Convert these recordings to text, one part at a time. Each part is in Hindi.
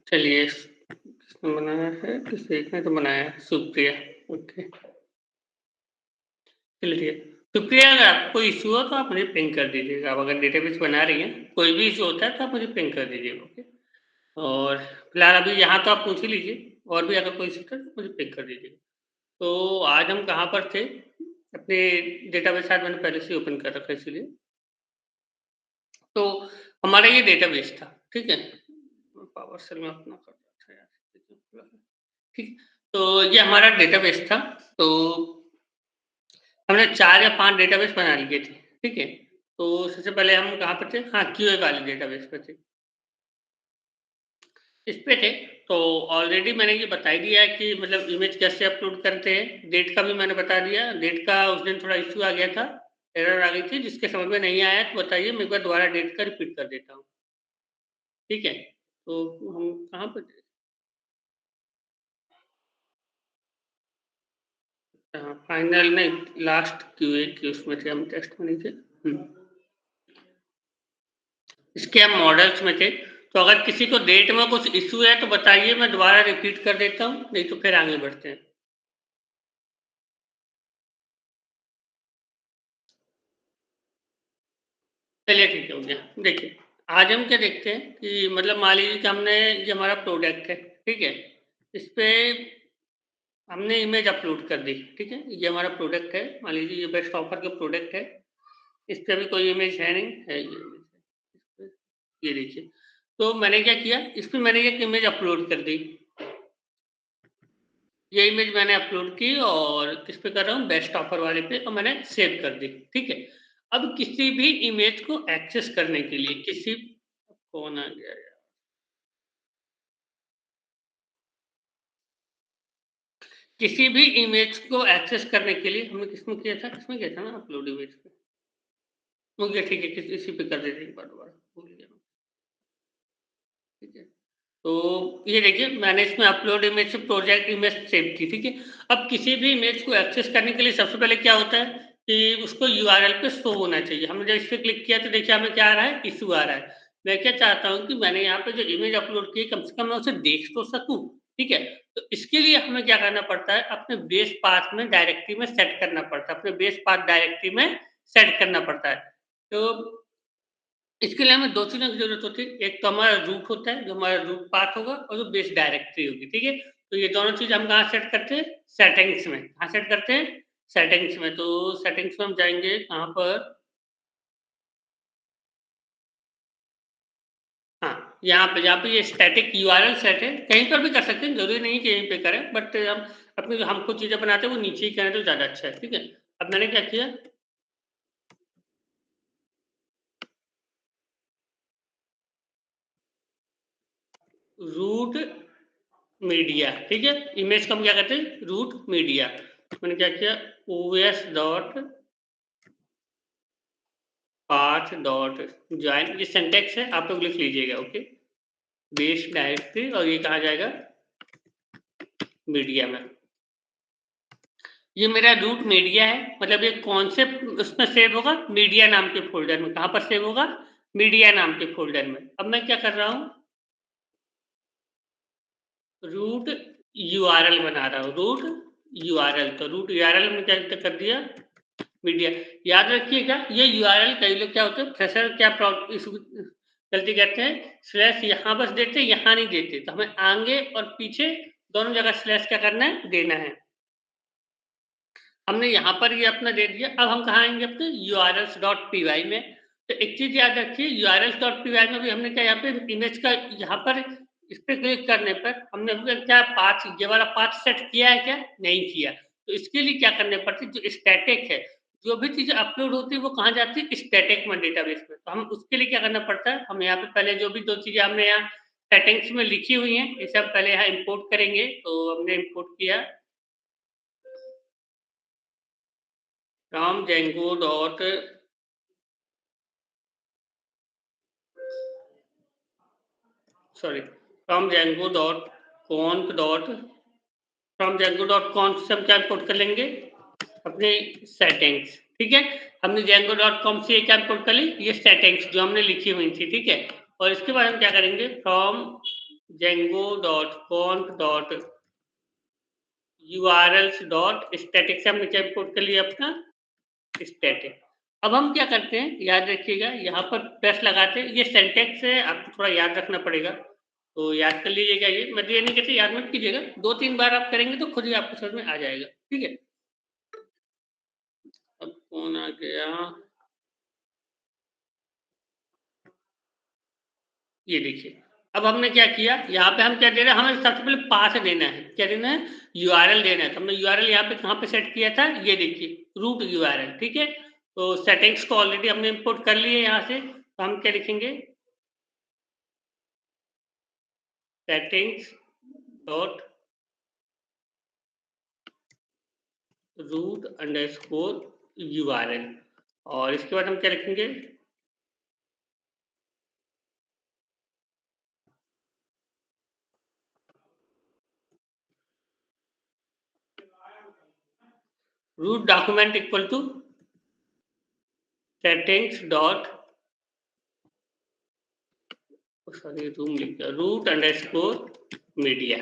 चलिए, किसने बनाया है? किसी एक ने तो बनाया है, सुप्रिया। ओके, चलिए ठीक है। सुप्रिया, अगर आपको कोई इश्यू हो तो आप मुझे पिंग कर दीजिएगा। आप अगर डेटाबेस बना रही हैं, कोई भी इश्यू होता है तो आप मुझे पिंग कर दीजिएगा, ओके? और फिलहाल अभी यहाँ तो आप पूछ ही लीजिए, और भी अगर कोई इश्यू है तो मुझे पिंग कर दीजिएगा। तो आज हम कहाँ पर थे? अपने डेटाबेस शायद मैंने पहले से ही ओपन कर रखा है इसीलिए। तो हमारा ये डेटाबेस था, ठीक है? पावर सेल में अपना कर रहा था यार, ठीक। तो ये हमारा डेटाबेस था। तो हमने 4 या 5 डेटाबेस बना लिए थे, ठीक है? तो सबसे पहले हम कहाँ पे थे? हाँ, क्यूए वाले डेटाबेस पे थे। इस पे थे, तो ऑलरेडी मैंने ये बता ही दिया है कि मतलब इमेज कैसे अपलोड करते हैं। डेट का भी मैंने बता दिया। डेट का उस दिन थोड़ा इश्यू आ गया था, एरर आ गई थी, जिसके समझ में नहीं आया तो बताइए, मैं एक बार दोबारा डेट का रिपीट कर देता हूँ, ठीक है? तो हम कहाँ पे थे? हाँ, फाइनल नहीं, लास्ट क्यूए के उसमें थे हम, टेस्ट में नहीं थे। इसके हम मॉडल्स में थे। तो अगर किसी को डेट में कुछ इश्यू है तो बताइए, मैं दोबारा रिपीट कर देता हूँ, नहीं तो फिर आगे बढ़ते हैं। चलिए ठीक है, हो गया। देखिए, आज हम क्या देखते हैं कि मतलब मान लीजिए कि हमने ये हमारा प्रोडक्ट है, ठीक है? इस पे हमने इमेज अपलोड कर दी, ठीक है? ये हमारा प्रोडक्ट है, मान लीजिए ये बेस्ट ऑफर का प्रोडक्ट है। इस पे अभी कोई इमेज है नहीं, है ये इमेज है। इस पे ये देखिए, तो मैंने क्या किया, इस पे मैंने एक इमेज अपलोड कर दी। ये इमेज मैंने अपलोड की और किस पे कर रहा हूँ, बेस्ट ऑफर वाले पे, और मैंने सेव कर दी, ठीक है? अब किसी भी इमेज को एक्सेस करने के लिए किसी कौन आ गया यार, किसी भी इमेज को एक्सेस करने के लिए हमने किसमें किया था, किसमें किया था ना, अपलोड इमेज पे। हो गया, ठीक है, इसी पे कर देते हैं एक बार, दोबारा भूल गया मैं, ठीक है? तो ये देखिए, मैंने इसमें अपलोड इमेज से प्रोजेक्ट इमेज सेव की, ठीक है? अब किसी भी इमेज को एक्सेस करने के लिए सबसे पहले क्या होता है कि उसको यूआरएल पे शो होना चाहिए। हमने जब इस पे क्लिक किया तो देखिए हमें क्या आ रहा है, इश्यू आ रहा है। मैं क्या चाहता हूँ कि मैंने यहाँ पे जो इमेज अपलोड की है, कम से कम मैं उसे देख तो सकूँ, ठीक है? तो इसके लिए हमें क्या करना पड़ता है, अपने बेस पाथ में डायरेक्टरी में सेट करना पड़ता है, अपने बेस पाथ डायरेक्टरी में सेट करना पड़ता है। तो इसके लिए हमें 2 चीज़ों की ज़रूरत होती है। एक तो हमारा रूट होता है, जो हमारा रूट पाथ होगा, और जो बेस डायरेक्टरी होगी, ठीक है? तो ये दोनों चीज़ हम कहाँ सेट करते हैं? सेटिंग्स में। कहाँ सेट करते हैं? सेटिंग्स में। तो सेटिंग्स में हम जाएँगे कहाँ पर? हाँ, यहाँ पे ये स्टैटिक यूआरएल सेट है, कहीं पर भी कर सकते हैं, ज़रूरी नहीं कि यहीं पे करें, बट हम अपनी जो हम खुद चीज़ें बनाते हैं, वो नीचे ही करें तो ज़्यादा अच्छा है, ठीक है? अब मैंने क्या किया, रूट मीडिया, ठीक है? इमेज को हम क्या कहते हैं? Root media. मैंने क्या किया, OS dot path dot join, ये सिंटैक्स है, आप लोग लिख लीजिएगा, ओके? बेस डायरेक्टरी, और ये कहाँ जाएगा? मीडिया में। ये मेरा रूट मीडिया है, मतलब ये कौन से उसमें सेव होगा? मीडिया नाम के फ़ोल्डर में। कहाँ पर सेव होगा? मीडिया नाम के फ़ोल्डर में। अब मैं क्या कर रहा हूँ? रूट यूआरएल बना रहा हूँ, रूट यूआरएल। तो रूट यूआरएल में क्या कर दिया? मीडिया। याद रखिएगा, ये यूआरएल कई लोग क्या होते हैं, फ्रेशर क्या गलती करते हैं, स्लैश यहाँ बस देते हैं, यहाँ नहीं देते। तो हमें आगे और पीछे दोनों जगह स्लैश क्या करना है? देना है। हमने यहाँ पर ये अपना दे दिया। अब हम कहाँ आएँगे, अपने urls.py में। तो एक चीज़ याद रखिए, urls.py में भी हमने क्या, यहाँ पे इमेज का यहाँ पर इस पे क्लिक करने पर हमने क्या पाथ, ये वाला पाथ सेट किया है क्या? नहीं किया। तो इसके लिए क्या करने पड़ते हैं, जो स्टैटिक है, जो भी चीज़ें अपलोड होती है वो कहाँ जाती है? स्टैटिक में, डेटाबेस में। तो हम उसके लिए क्या करना पड़ता है, हम यहाँ पे पहले जो भी 2 चीज़ें हमने यहाँ सेटिंग्स में लिखी हुई हैं, ये सब पहले यहाँ इम्पोर्ट करेंगे। तो हमने इम्पोर्ट किया from genco dot, sorry, from genco dot conf dot, from genco dot conf से हम क्या इम्पोर्ट कर लेंगे? अपने सेटिंग्स, ठीक है? हमने जेंको डॉट कॉम से क्या इम्पोर्ट कर ली? ये सेटिंग्स जो हमने लिखी हुई थी, ठीक है? और इसके बाद हम क्या करेंगे, फ्रॉम django.conf.urls.static से हमने क्या इंपोर्ट कर लिया अपना स्टैटिक। अब हम क्या करते हैं, याद रखिएगा यहाँ पर प्लस लगाते हैं, ये सिंटैक्स है, आपको थोड़ा याद रखना पड़ेगा, तो याद कर लीजिएगा ये, मैं तो ये नहीं कहती याद मत कीजिएगा, 2-3 बार आप करेंगे तो खुद ही आपको समझ में आ जाएगा, ठीक है? अब कौन आ गया? ये देखिए, अब हमने क्या किया, यहाँ पे हम क्या दे रहे हैं, हमें सबसे पहले पाथ देना है, क्या देना है? यूआरएल देना है, तो हमने यूआरएल यहाँ पे कहाँ पे सेट किया था, ये देखिए रूट यूआरएल, ठीक है? तो सेटिंग्स को ऑलरेडी हमने इंपोर्ट कर लिए यहाँ से, तो हम क्या लिखेंगे, settings dot root underscore URL, और इसके बाद हम क्या लिखेंगे, root document equal to settings dot, sorry room लिख दिया, रूट अंडरस्कोर मीडिया,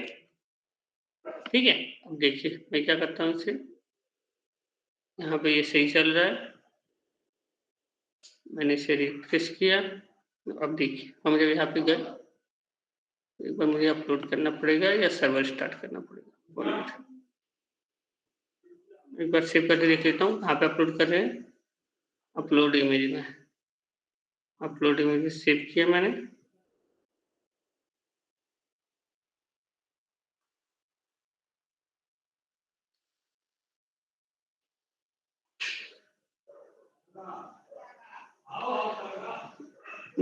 ठीक है? अब देखिए मैं क्या करता हूँ इसे, यहाँ पे ये सही चल रहा है, मैंने इसे रिफ्रेश किया, अब देखिए हम जब यहाँ पे गए, एक बार मुझे अपलोड करना पड़ेगा या सर्वर स्टार्ट करना पड़ेगा, एक बार सेव करके देख लेता हूँ कहाँ पे अपलोड कर रहे हैं, अपलोड इमेज में, अपलोड इमेज सेव किया मैंने,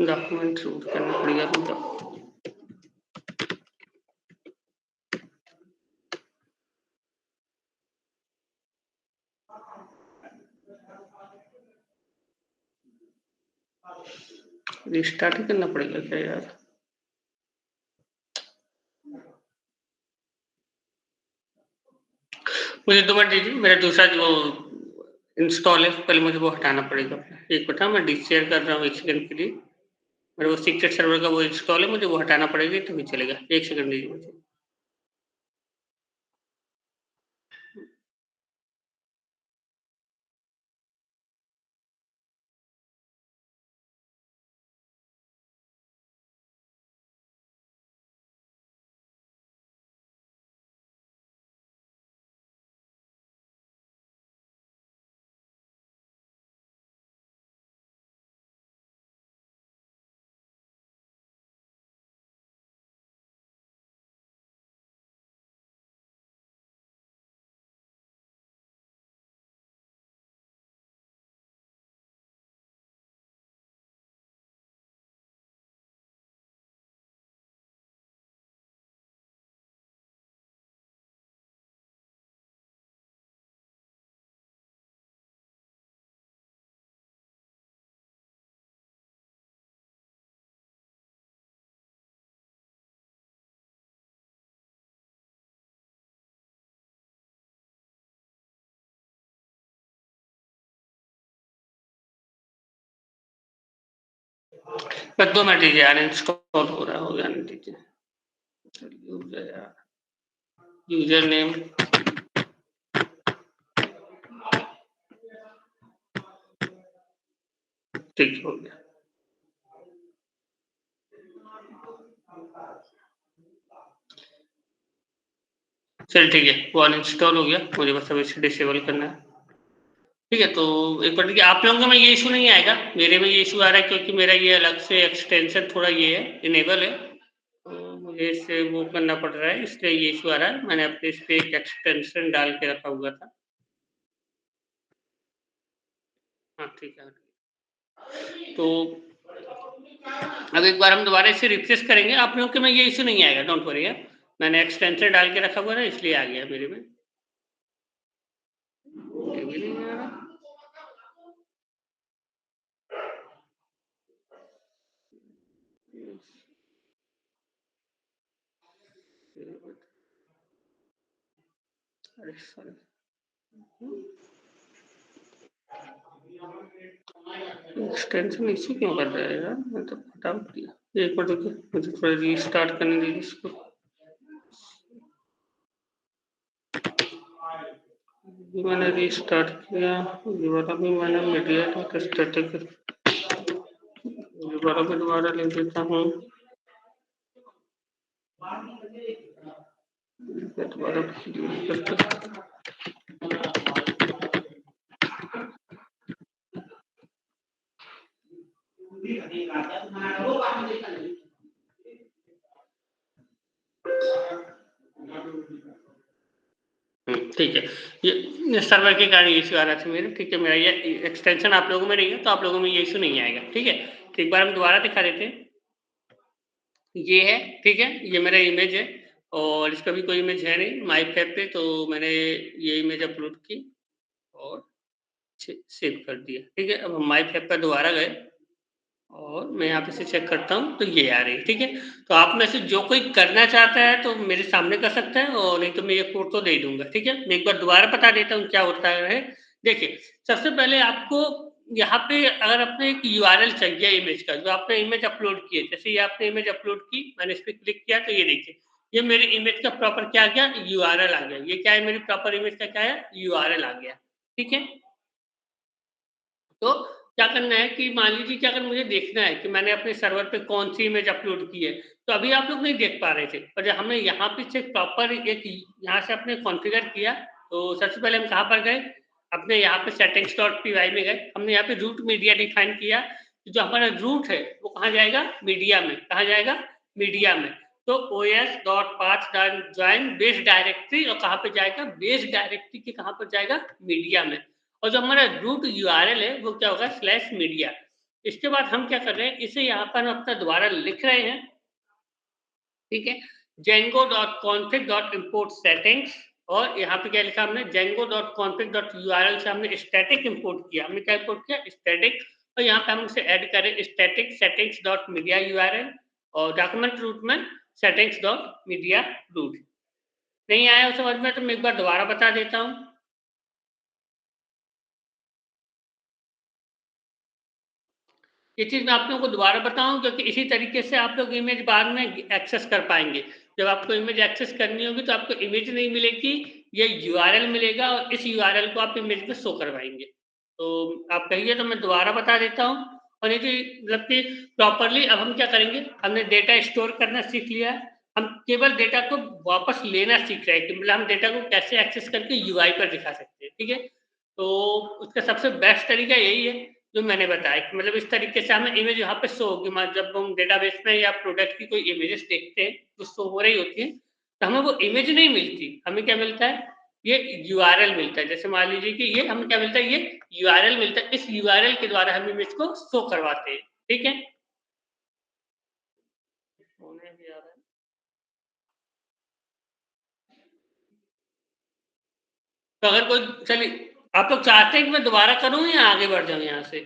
डॉक्यूमेंट रूट करना पड़ेगा मुझे, रिस्टार्ट ही करना पड़ेगा क्या यार, मुझे 2 मिनट दीजिए, मेरा दूसरा जो इंस्टॉल है पहले मुझे वो हटाना पड़ेगा, एक मिनट मैं डिशेयर कर रहा हूँ 1 सेकंड के लिए, मेरे वो सीक्रेट सर्वर का वो इंस्टॉल है, मुझे वो हटाना पड़ेगा तभी चलेगा, 1 सेकंड दीजिए मुझे। बस 2 मिनट दीजिए यार, इंस्टॉल हो रहा है, हो जाने दीजिए, यूजर यार, यूजर नेम ठीक हो गया, चल ठीक है, वो अनइंस्टॉल हो गया, मुझे बस अब इसे डिसेबल करना है, ठीक है? तो एक बार देखिए, आप लोगों में ये इशू नहीं आएगा, मेरे में ये इशू आ रहा है क्योंकि मेरा ये अलग से एक्सटेंशन थोड़ा ये है, इनेबल है, तो मुझे इसे वो करना पड़ रहा है, इसलिए ये इशू आ रहा है, मैंने अपने इस पे एक एक्सटेंशन डाल के रखा हुआ था, हाँ ठीक है, तो अब एक बार हम दोबारा इसे रिफ्रेश करेंगे, आप लोगों के में ये इशू नहीं आएगा, डोंट वरी, मैंने एक्सटेंशन डाल के रखा हुआ था इसलिए आ गया मेरे में, ये भी नहीं आ रहा, अरे सॉरी, एक्सटेंशन इशू क्यों कर रहा है यार, मैं तो हटा दिया, एक मिनट रुकिए, मुझे थोड़ा रीस्टार्ट करने दीजिए इसको। ये मैंने रीस्टार्ट किया, ये वाला भी मैंने मीडिया डॉट स्टैटिक, ये वाला भी दोबारा लिख देता हूँ। ये दोबारा ठीक है। ये सर्वर के कारण इश्यू आ रहा था मेरे, ठीक है। मेरा ये एक्सटेंशन आप लोगों में नहीं है, तो आप लोगों में ये इश्यू नहीं आएगा, ठीक है। तो एक बार हम दोबारा दिखा देते हैं। ये है, ठीक है, ये मेरा इमेज है और इसका भी कोई इमेज है नहीं माई फैब पे, तो मैंने ये इमेज अपलोड की और सेव कर दिया, ठीक है। अब हम माई फैब पर दोबारा गए और मैं यहाँ पे से चेक करता हूँ, तो ये आ रही है, ठीक है। तो आप में से जो कोई करना चाहता है तो मेरे सामने कर सकता है, और नहीं तो मैं ये कोड तो दे दूंगा, ठीक है। मैं एक बार दोबारा बता देता हूँ क्या होता है। देखिए, सबसे पहले आपको यहाँ पे अगर आपने एक यूआरएल चाहिए इमेज का, जो आपने इमेज अपलोड की है, जैसे ये आपने इमेज अपलोड की, मैंने इस पर क्लिक किया, तो ये देखिए ये मेरी इमेज का प्रॉपर क्या आ गया, यूआरएल आ गया। ये क्या है, मेरी प्रॉपर इमेज का क्या है, यूआरएल आ गया, ठीक है। तो क्या करना है कि मान लीजिए कि अगर मुझे देखना है कि मैंने अपने सर्वर पे कौन सी इमेज अपलोड की है, तो अभी आप लोग नहीं देख पा रहे थे, पर जब हमने यहाँ पे से प्रॉपर एक यहाँ से अपने कॉन्फ़िगर किया, तो सबसे पहले हम कहाँ पर गए, अपने यहाँ पे सेटिंग्स डॉट पी वाई में गए। हमने यहाँ पे रूट मीडिया डिफाइन किया, जो हमारा रूट है वो कहाँ जाएगा, मीडिया में। कहाँ जाएगा, मीडिया में। तो os dot path join base directory, और कहाँ पे जाएगा, बेस डायरेक्टरी के कहाँ पर जाएगा, मीडिया में। और जो हमारा रूट यूआरएल है वो क्या होगा, स्लैश मीडिया। इसके बाद हम क्या कर रहे हैं, इसे यहाँ पर हम अपना दोबारा लिख रहे हैं, ठीक है। django.config.import settings, और यहाँ पे क्या लिखा हमने, django.config.url से हमने स्टैटिक इंपोर्ट किया। हमने क्या इंपोर्ट किया, स्टैटिक। और यहाँ पे हम उसे ऐड करें static settings dot media URL, और डॉक्यूमेंट रूट में सेटिंग्स डॉट मीडिया रूट। नहीं आया समझ में, तो मैं एक बार दोबारा बता देता हूँ। ये चीज़ मैं आप लोगों को दोबारा बताऊँ, क्योंकि इसी तरीके से आप लोग इमेज बाद में एक्सेस कर पाएंगे। जब आपको इमेज एक्सेस करनी होगी तो आपको इमेज नहीं मिलेगी, ये यूआरएल मिलेगा, और इस यूआरएल को आप इमेज में शो करवाएंगे। तो आप कहिए तो मैं दोबारा बता देता हूँ। और ये मतलब कि प्रॉपरली अब हम क्या करेंगे, हमने डेटा स्टोर करना सीख लिया है, हम केवल डेटा को वापस लेना सीख रहे हैं कि मतलब हम डेटा को कैसे एक्सेस करके यूआई पर दिखा सकते हैं, ठीक है। तो उसका सबसे बेस्ट तरीका यही है जो मैंने बताया, कि मतलब इस तरीके से हमें इमेज यहाँ पे शो होगी। जब हम डेटाबेस में या प्रोडक्ट की कोई इमेजेस देखते हैं जो शो हो रही होती है, तो हमें वो इमेज नहीं मिलती, हमें क्या मिलता है, ये यूआरएल मिलता है। जैसे मान लीजिए कि ये हमें क्या मिलता है, ये यूआरएल मिलता है। इस यूआरएल के द्वारा हम इमेज को शो करवाते हैं, ठीक है। होने भी आ रहा है। तो अगर कोई, चलिए, आप लोग चाहते हैं कि मैं दोबारा करूं या आगे बढ़ जाऊं यहाँ से।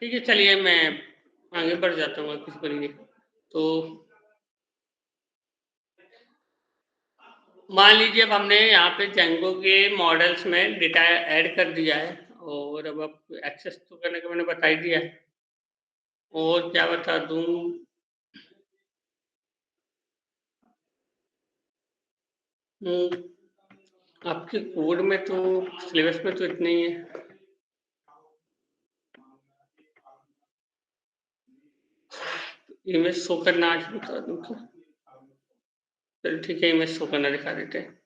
ठीक है, चलिए मैं आगे बढ़ जाता हूँ किसी पर ये। तो मान लीजिए अब हमने यहाँ पे जेंगो के मॉडल्स में डेटा ऐड कर दिया है, और अब एक्सेस तो करने का मैंने बता ही दिया है। और क्या बता दूँ, आपके कोड में तो, सिलेबस में तो इतना ही है। इमेज शो करना आज बता दूँ क्या, चलो ठीक है, इमेज शो करना दिखा देते हैं।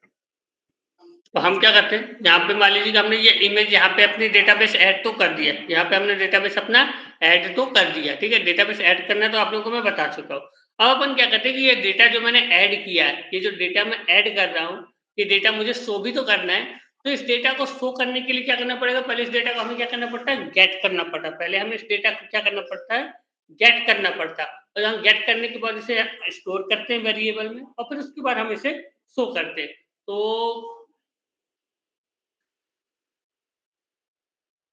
तो हम क्या करते हैं, यहाँ पे मान लीजिए कि हमने ये इमेज यहाँ पे अपनी डेटाबेस ऐड तो कर दिया, यहाँ पे हमने डेटाबेस अपना ऐड तो कर दिया, ठीक है। डेटाबेस ऐड करना तो आप लोगों को मैं बता चुका हूँ। अब अपन क्या करते हैं कि ये डेटा जो मैंने ऐड किया है, ये जो डेटा मैं ऐड कर रहा हूँ, ये डेटा मुझे शो भी तो करना है। तो इस डेटा को शो करने के लिए क्या करना पड़ेगा, पहले इस डेटा को हमें क्या करना पड़ता है, गेट करना पड़ता है। पहले हमें इस डेटा को क्या करना पड़ता है, गेट करना पड़ता है। और हम गेट करने के बाद इसे स्टोर करते हैं वेरिएबल में, और फिर उसके बाद हम इसे शो करते हैं। तो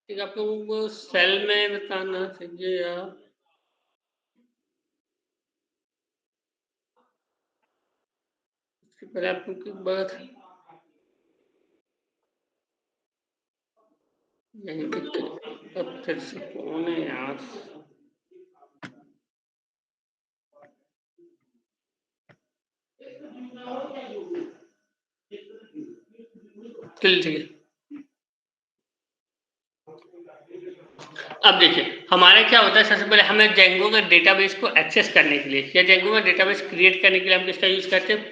ठीक है, आप लोगों को सेल में बताना चाहिए या पहले आपकी बात यहीं पे अब फिर से कौन है यार? चलिए ठीक है। अब देखिए हमारा क्या होता है, सबसे पहले हमें जेंगो के डेटाबेस को एक्सेस करने के लिए या जेंगो में डेटाबेस क्रिएट करने के लिए हम किसका यूज करते हैं?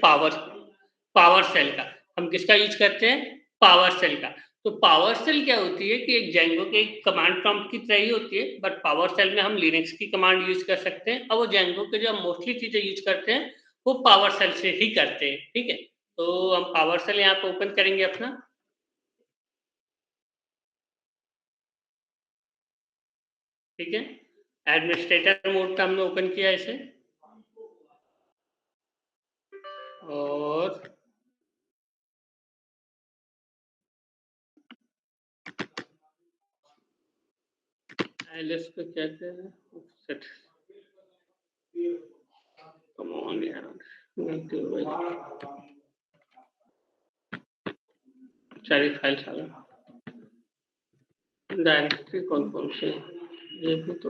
पावर सेल का। हम किसका यूज करते हैं? पावर सेल का। तो पावर सेल क्या होती है कि एक जेंगो के कमांड प्रॉम्प्ट की तरह ही होती है, बट पावर सेल में हम लिनक्स की कमांड यूज कर सकते हैं और वो जेंगो के जो मोस्टली चीजें यूज करते हैं वो पावर सेल से ही करते हैं। ठीक है, तो हम पावर सेल यहाँ पे ओपन करेंगे अपना। ठीक है, एडमिनिस्ट्रेटर मोड का हमने ओपन किया इसे और एलिस को क्या कहते हैं? कम ऑन यार, सारी फाइल्स आ गई। डायरेक्टरी कौन कौन से ये भी तो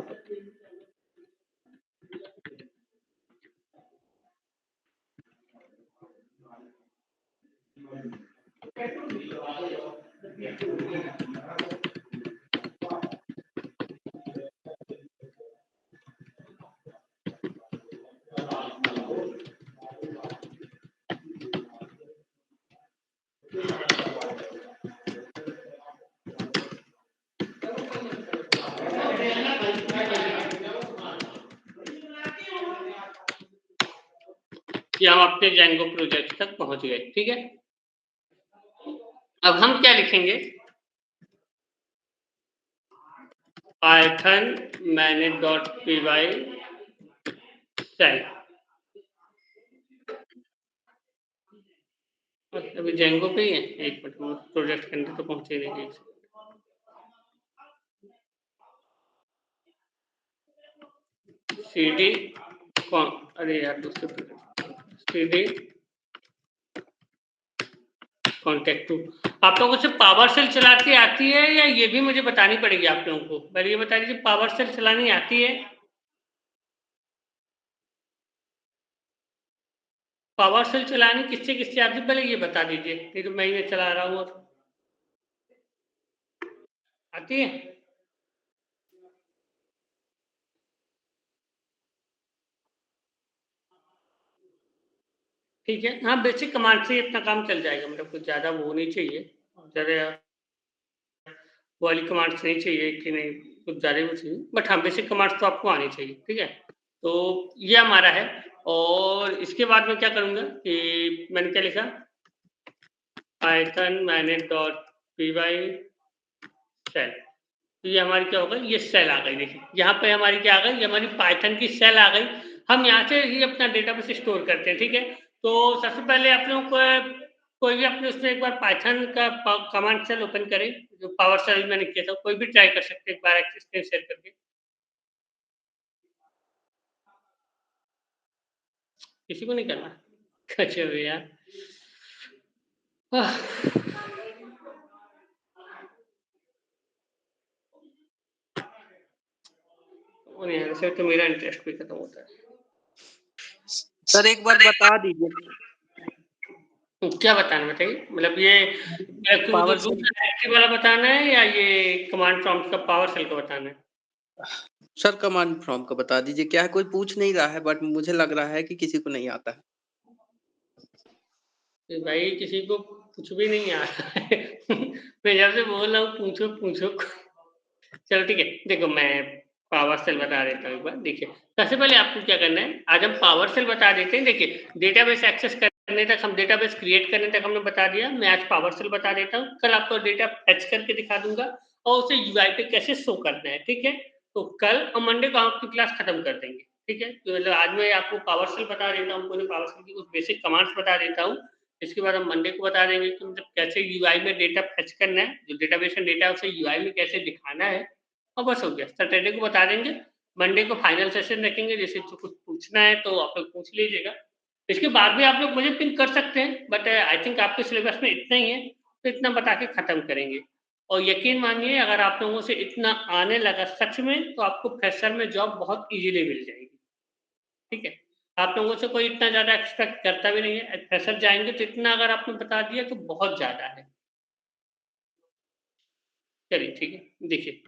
कि हम अपने जेंगो प्रोजेक्ट तक पहुंच गए। ठीक है, अब हम क्या लिखेंगे? Python manage.py cell. अभी जेंगो पे ही है, एक मिनट प्रोजेक्ट के अंदर तो पहुंचे नहीं। सीडी कौन, अरे यार दूसरे प्रोजेक्ट सीडी कॉन्टेक्ट टू। आप लोगों से पावर सेल चलाती आती है या ये भी मुझे बतानी पड़ेगी आप लोगों को? पहले ये बता दीजिए, पावर सेल चलानी आती है? पावर सेल चलानी किससे किससे आती है पहले ये बता दीजिए, नहीं तो मैं ये चला रहा हूँ और आती है। ठीक है, हाँ बेसिक कमांड से ही अपना काम चल जाएगा, मतलब कुछ ज्यादा वो नहीं चाहिए, ज्यादा वो वाली कमांड्स नहीं चाहिए कि नहीं कुछ ज़्यादा वो चाहिए, बट हाँ बेसिक कमांड्स तो आपको आनी चाहिए। ठीक है, तो ये हमारा है। और इसके बाद मैं क्या करूँगा कि मैंने क्या लिखा, पाइथन manage.py सेल। तो ये हमारी क्या होगा, ये सेल आ गई। देखिए यहाँ पे हमारी क्या आ गई, ये हमारी पाइथन की सेल आ गई। हम यहाँ से ही अपना डेटाबेस स्टोर करते हैं। ठीक है, तो सबसे पहले आप लोगों को कोई भी अपने उसमें एक बार पाइथन का कमांड सेल ओपन करें, जो पावर सेल मैंने किया था, कोई भी ट्राई कर सकते हैं एक बार स्क्रीन शेयर करके। किसी को नहीं करना? अच्छा यार, आह, वो नहीं यार, सिर्फ तो मेरा इंटरेस्ट भी खत्म होता है। सर एक बार बता दीजिए क्या बताना बताइए, मतलब ये पावर रूट सेल। डायरेक्टरी वाला बताना है या ये कमांड प्रॉम्प्ट का पावर सेल का बताना है? सर कमांड प्रॉम्प्ट का बता दीजिए, क्या है कोई पूछ नहीं रहा है बट मुझे लग रहा है कि किसी को नहीं आता है। तो भाई किसी को कुछ भी नहीं आ रहा है मैं जब से बोल रहा हूँ पूछो पूछो। चलो ठीक है, देखो मैं पावर सेल बता देता हूँ एक बार। देखिए सबसे पहले आपको क्या करना है, आज हम पावर सेल बता देते हैं। देखिए डेटाबेस एक्सेस करने तक, हम डेटाबेस क्रिएट करने तक हमने बता दिया। मैं आज पावर सेल बता देता हूँ, कल आपको डेटा फेच करके दिखा दूंगा और उसे यूआई पे कैसे शो करना है। ठीक है, तो कल और मंडे को हम अपनी क्लास खत्म कर देंगे। ठीक है, तो मतलब आज मैं आपको पावर सेल बता देता हूँ, पूरे पावर सेल की कुछ बेसिक कमांड्स बता देता हूँ। इसके बाद हम मंडे को बता देंगे कि मतलब कैसे यूआई में डेटा फेच करना है, जो डेटाबेस में डेटा है उसे यूआई में कैसे दिखाना है, और बस हो गया। सैटरडे को बता देंगे, मंडे को फाइनल सेशन रखेंगे। जैसे जो कुछ पूछना है तो आप लोग पूछ लीजिएगा। इसके बाद भी आप लोग मुझे पिंग कर सकते हैं, बट आई थिंक आपके सिलेबस में इतना ही है, तो इतना बता के खत्म करेंगे। और यकीन मानिए अगर आप लोगों से इतना आने लगा सच में, तो आपको फ्रेशर में जॉब बहुत ईज़िली मिल जाएगी, ठीक है? आप लोगों से कोई इतना ज़्यादा एक्सपेक्ट करता भी नहीं है, फ्रेशर जाएँगे तो इतना अगर आपने बता दिया तो बहुत ज़्यादा है। चलिए ठीक है, देखिए,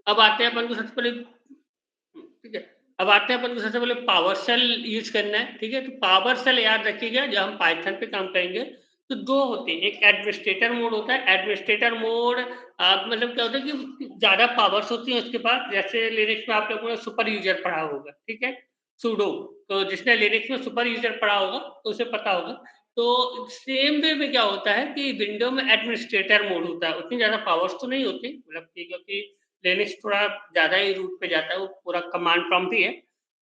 अब आते हैं अपन को सबसे पहले ठीक है। अब आते हैं अपन को सबसे पहले पावर सेल यूज़ करना है, ठीक है? तो पावर सेल याद रखिएगा जब हम पाइथन पे काम करेंगे, तो 2 होते हैं, एक एडमिनिस्ट्रेटर मोड होता है, एडमिनिस्ट्रेटर मोड मतलब क्या होता है कि ज़्यादा पावर्स होती हैं उसके पास, जैसे लिनक्स में आप लोगों ने सुपर यूज़र पढ़ा होगा, ठीक है? सुडो, तो जिसने लिनक्स में सुपर यूज़र पढ़ा होगा, तो उसे पता होगा। तो सेम वे में क्या होता है कि विंडो में एडमिनिस्ट्रेटर मोड होता है, उतनी ज़्यादा पावर्स तो नहीं होती, मतलब कि क्योंकि लिनक्स थोड़ा ज़्यादा ही रूट पे जाता है, वो पूरा कमांड प्रॉम्प्ट ही है।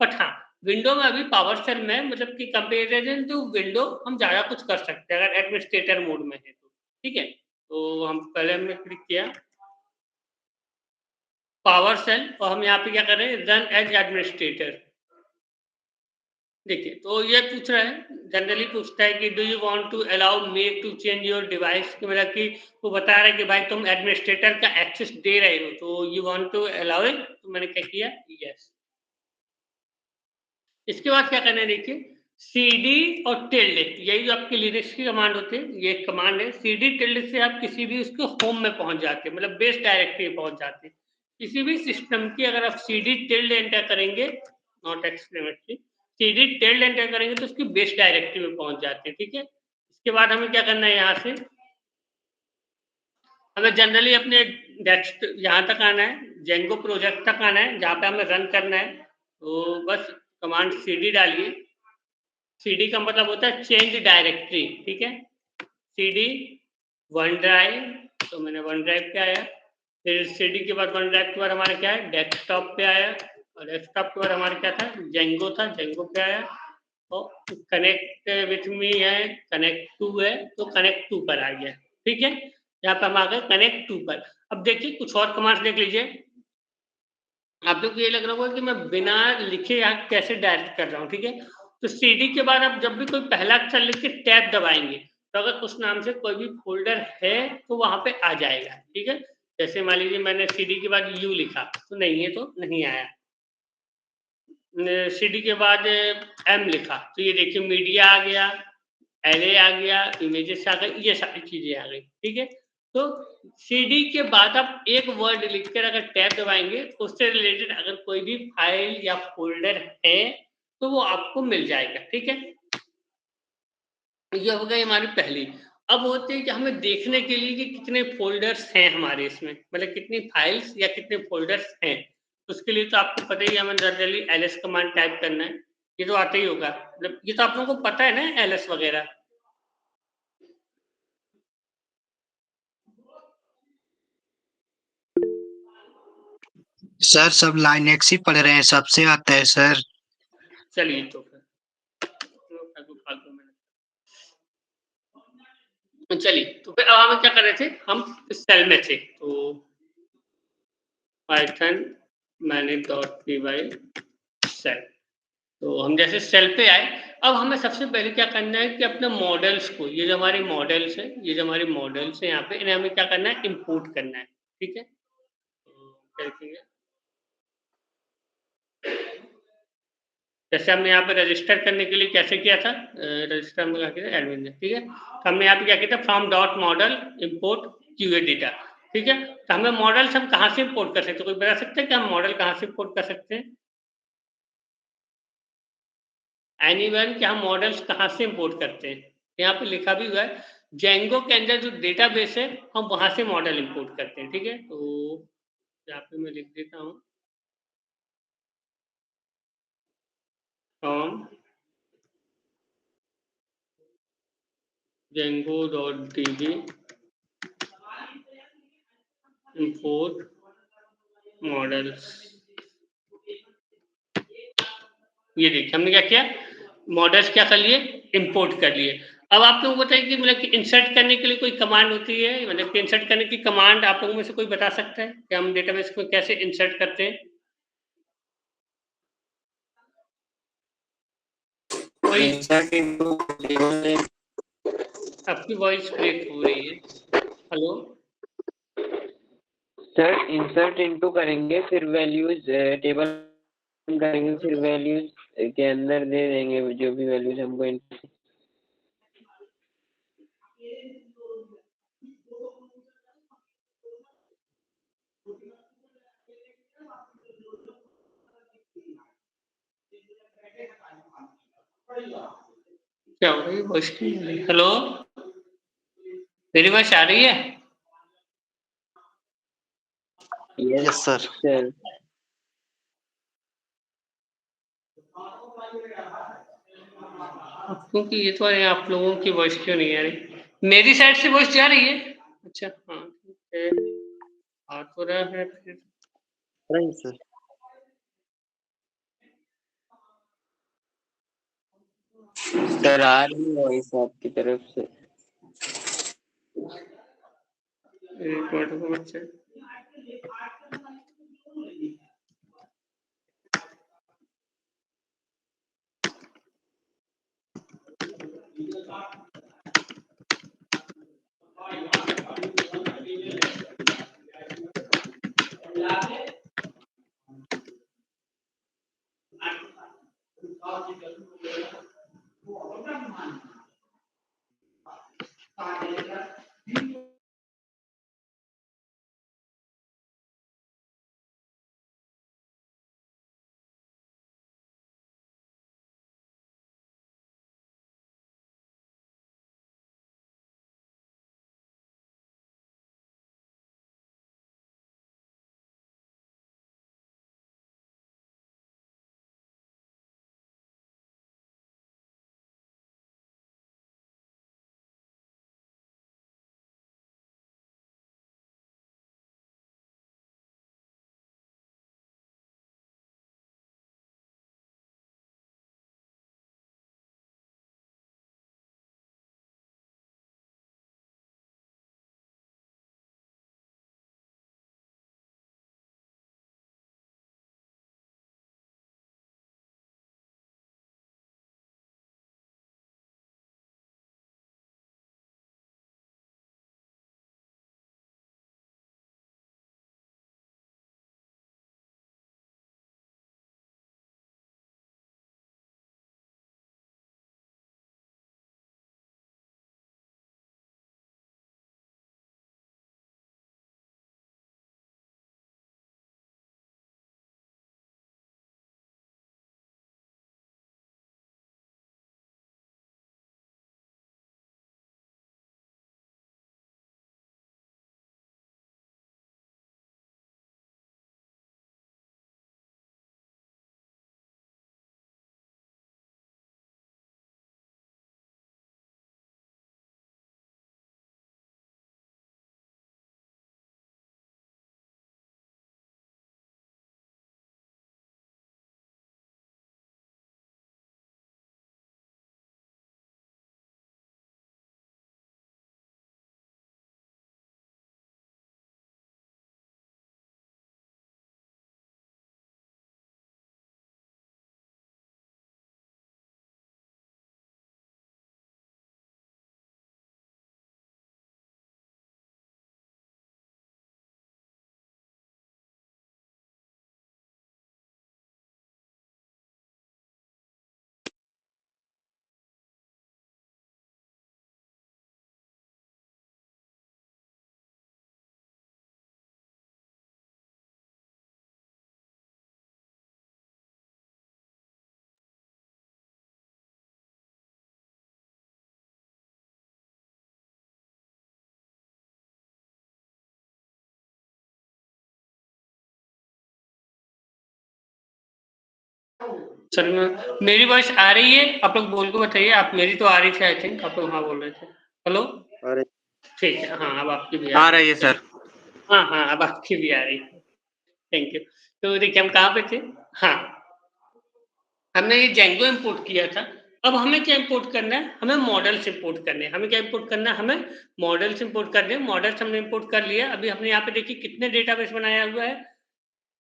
बट हाँ, विंडो में अभी पावर सेल में मतलब कि कंपैरिज़न टू विंडो हम ज़्यादा कुछ कर सकते हैं, अगर एडमिनिस्ट्रेटर मोड में है तो, ठीक है? तो हम पहले हमने क्लिक किया पावर सेल और हम यहाँ पे क्या कर रहे हैं रन एज़ एडमिनिस्ट्रेटर। देखिए, तो ये पूछ रहा है, जनरली पूछता है कि do you want to allow me to change your device कि मतलब कि वो बता रहा है कि भाई तुम एडमिनिस्ट्रेटर का एक्सेस दे रहे हो, तो you want to allow it? तो मैंने क्या किया? येस। इसके बाद क्या करना है देखिए, सीडी और टिल्डे यही जो आपकी लिनक्स की कमांड होती है, ये कमांड है। सीडी टिल्डे से आप किसी भी उसके होम में पहुंच जाते हैं, मतलब बेस डायरेक्टरी में पहुंच जाते हैं। किसी भी सिस्टम की अगर आप सीडी टिल्ड एंटर करेंगे, not exclamatory, CD tilde enter करेंगे तो उसकी बेस डायरेक्टरी में पहुंच जाते हैं, ठीक है? इसके बाद हमें क्या करना है, यहाँ से हमें जनरली अपने डेस्क यहाँ तक आना है, जेंगो प्रोजेक्ट तक आना है, जहाँ पे हमें रन करना है। तो बस कमांड सीडी डालिए। सीडी का मतलब होता है चेंज डायरेक्टरी, ठीक है? सीडी वन ड्राइव, तो मैंने वन ड्राइव पे आया। फिर सीडी के बाद वन ड्राइव के बाद हमारा क्या है, डेस्कटॉप पे आया। और डेस्कटॉप के बाद हमारा क्या था, जेंगो था, जेंगो पे आया। और कनेक्ट विथ मी है, कनेक्ट टू है, तो कनेक्ट टू पर आ गया, ठीक है? यहाँ पे हम आ गए कनेक्ट टू पर। अब देखिए कुछ और कमांड्स देख लीजिए। आप लोग को ये लग रहा होगा कि मैं बिना लिखे यहाँ कैसे डायरेक्ट कर रहा हूँ, ठीक है? तो सीडी के बाद आप जब भी कोई पहला अक्षर लिख के टैब दबाएँगे, तो अगर उस नाम से कोई भी फ़ोल्डर है, तो वहाँ पे आ जाएगा, ठीक है? जैसे मान लीजिए मैंने सीडी के बाद यू लिखा, तो नहीं है तो नहीं आया। सीडी के बाद एम लिखा, तो ये देखिए मीडिया आ गया, एरे आ गया, इमेजेस आ गई, ये सारी चीज़ें आ गई, ठीक है? तो सीडी के बाद आप एक वर्ड लिखकर अगर टैब दबाएँगे, उससे रिलेटेड अगर कोई भी फ़ाइल या फ़ोल्डर है, तो वो आपको मिल जाएगा, ठीक है? ये हो गई हमारी पहली। अब होती है कि हमें देखने के लिए कि कितने फ़ोल्डर्स हैं हमारे इसमें, मतलब कितनी फ़ाइल्स या कितने फ़ोल्डर्स हैं। उसके लिए तो आपको पता ही है, हमें जनरली एलएस कमांड टाइप करना है। ये तो आता ही होगा, मतलब ये तो आप लोगों को पता है ना एलएस वगैरह? सर सब लाइनेक्स ही पढ़ रहे हैं, सबसे आता है सर। चलिए तो फिर फालतू में चलिए, तो फिर अब हम क्या कर रहे थे, हम सेल में थे, तो पाइथन manage.py सेल। तो हम जैसे सेल पे आए, अब हमें सबसे पहले क्या करना है कि अपने मॉडल्स को, ये जो हमारे मॉडल्स हैं, ये जो हमारे मॉडल्स हैं यहाँ पे, इन्हें हमें क्या करना है, इंपोर्ट करना है, ठीक है? तो क्या लिखेंगे, जैसे हमने यहाँ पे रजिस्टर करने के लिए कैसे किया था, रजिस्टर में क्या किया था, एडमिन ने, ठीक है? तो हमने यहाँ पे क्या किया था, from dot model import QA data, ठीक है? तो हमें मॉडल्स हम कहाँ से इंपोर्ट कर सकते हैं, कोई बता सकते हैं कि हम मॉडल कहाँ से इंपोर्ट कर सकते हैं? एनीवन कि हम मॉडल्स कहाँ से इंपोर्ट करते हैं? यहाँ पे लिखा भी हुआ है, जेंगो के अंदर जो डेटाबेस है, हम वहाँ से मॉडल इंपोर्ट करते हैं, ठीक है? तो यहाँ पे मैं लिख देता हूँ, फ्रॉम django.db import मॉडल्स। ये देखिए हमने क्या किया, मॉडल्स क्या कर लिए, इंपोर्ट कर लिए। अब आप लोगों को बताइए कि मतलब कि इंसर्ट करने के लिए कोई कमांड होती है, मतलब कि इंसर्ट करने की कमांड आप लोगों में से कोई बता सकता है कि हम डेटाबेस को कैसे इंसर्ट करते हैं? वही इंसर्ट इनटू टेबल नेम। आपकी वॉइस ब्रेक हो रही है। हेलो सर इंसर्ट इनटू करेंगे, फिर वैल्यूज टेबल करेंगे, फिर वैल्यूज के अंदर दे देंगे जो भी वैल्यूज हमको क्या हो रही है वॉइस की? हेलो मेरी वॉइस आ रही है? Yes sir. सर क्योंकि ये तो है, आप लोगों की वॉइस क्यों नहीं आ रही? मेरी साइड से वॉइस जा रही है? अच्छा हाँ ठीक है, आ तो रहा है फिर। नहीं सर। सर आ रही है वॉइस आपकी तरफ से। एक मिनट रुको बच्चे। सर मेरी वॉइस आ रही है? आप लोग बोल के बताइए। आप मेरी तो आ रही थी, आई थिंक आप लोग हाँ बोल रहे थे। हेलो अरे ठीक है, हाँ अब आपकी भी आ रही है सर। हाँ हाँ अब आपकी भी आ रही है। Thank you. तो देखिए हम कहाँ पे थे? हाँ हमने ये जेंगो इंपोर्ट किया था। अब हमें क्या इंपोर्ट करना है? हमें मॉडल्स इंपोर्ट करने हैं। हमें क्या इंपोर्ट करना है? हमें मॉडल्स इंपोर्ट करने हैं। मॉडल्स हमने इंपोर्ट कर लिया। अभी हमने यहाँ पे देखिए कितने डेटाबेस बनाया हुआ है।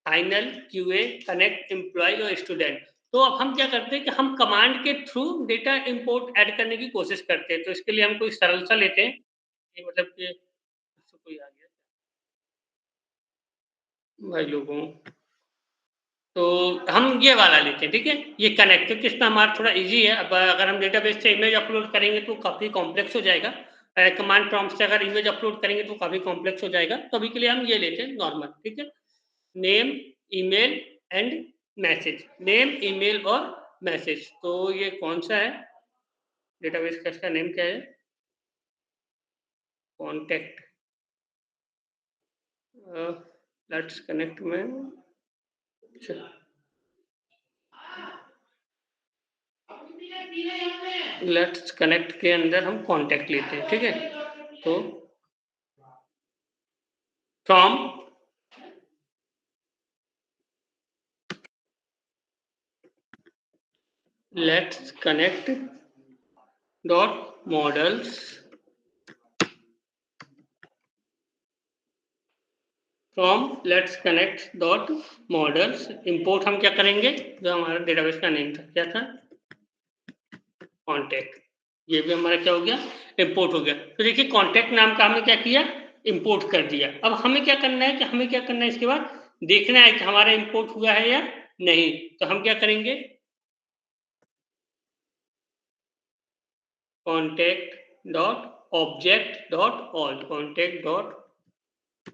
फाइनल, क्यूए, कनेक्ट, एम्प्लॉय और स्टूडेंट। तो अब हम क्या करते हैं कि हम कमांड के थ्रू डेटा इंपोर्ट ऐड करने की कोशिश करते हैं। तो इसके लिए हम कोई सरल सा लेते हैं कि मतलब कि इससे कोई आ गया भाई लोगों, तो हम ये वाला लेते हैं, ठीक है? ये कनेक्ट, क्योंकि इसमें हमारा थोड़ा ईज़ी है। अब अगर हम डेटाबेस से इमेज अपलोड करेंगे तो काफ़ी कॉम्प्लेक्स हो जाएगा। कमांड प्रॉम्प्ट से अगर इमेज अपलोड करेंगे तो काफ़ी कॉम्प्लेक्स हो जाएगा। तो अभी के लिए हम ये लेते हैं नॉर्मल, ठीक है? Name, email and message. Name, email और मैसेज। तो ये कौन-सा है? डेटाबेस का इसका नेम क्या है? कॉन्टैक्ट। लेट्स कनेक्ट में अच्छा। लेट्स कनेक्ट के अंदर हम कॉन्टैक्ट लेते हैं, ठीक है? तो from let's connect dot models from let's connect dot models import हम क्या करेंगे, जो हमारा डेटाबेस का नेम था, क्या था? कॉन्टैक्ट। ये भी हमारा क्या हो गया? इंपोर्ट हो गया। तो देखिए कॉन्टैक्ट नाम का हमने क्या किया? इंपोर्ट कर दिया। अब हमें क्या करना है कि हमें क्या करना है, इसके बाद देखना है कि हमारा इंपोर्ट हुआ है या नहीं। तो हम क्या करेंगे, contact dot object dot all, contact dot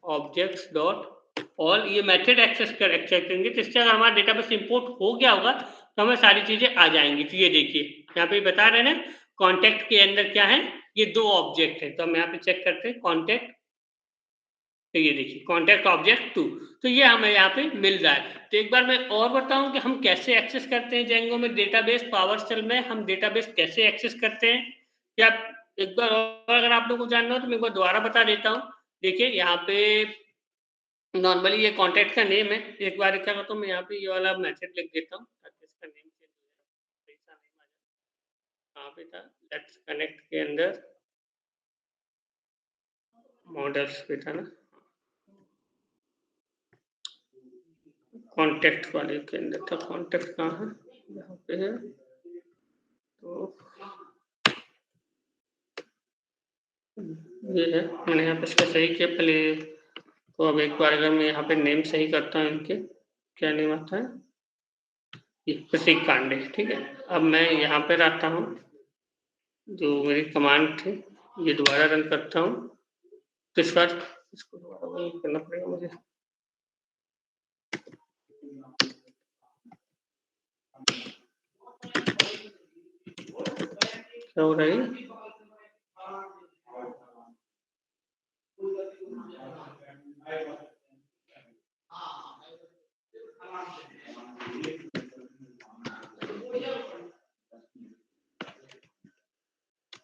objects dot all, ये मेथड एक्सेस करेंगे। जिससे अगर हमारा डेटाबेस इंपोर्ट हो गया होगा तो हमें सारी चीजें आ जाएंगी। तो ये देखिए यहाँ पे बता रहे हैं कॉन्टैक्ट के अंदर क्या है, ये 2 ऑब्जेक्ट है। तो हम यहाँ पे चेक करते हैं कॉन्टैक्ट, तो ये देखिए कॉन्टैक्ट ऑब्जेक्ट 2, तो ये हमें यहाँ पे मिल रहा है। तो एक बार मैं और बताऊं कि हम कैसे एक्सेस करते हैं जेंगो में डेटाबेस, पावरशेल में हम डेटाबेस कैसे एक्सेस करते हैं, या एक बार और अगर आप लोगों को जानना हो तो मैं एक बार दोबारा बता देता हूँ। देखिए यहाँ पे नॉर्मली ये कॉन्टैक्ट का नेम है। एक बार क्या करता हूँ मैं यहाँ पे ये वाला मैसेज लिख देता हूँ ताकि इसका नेम चेंज हो जाए, ऐसा नेम आ जाए। कहाँ पे था? लेट्स कनेक्ट के अंदर मॉडल्स पे था ना, कॉन्टैक्ट वाले के अंदर था। कॉन्टैक्ट कहाँ है? यहाँ पे है। तो ये है, मैंने यहाँ पे इसका सही किया पहले। तो अब एक बार अगर मैं यहाँ पे नेम सही करता हूँ इनके, क्या नेम आता है? ये प्रतीक पांडे, ठीक है। अब मैं यहाँ पे रहता हूँ, जो मेरी कमांड थी ये दोबारा रन करता हूँ। तो इस बार इसको दोबारा रन करना पड़ेगा मुझे। क्या हो रहा है?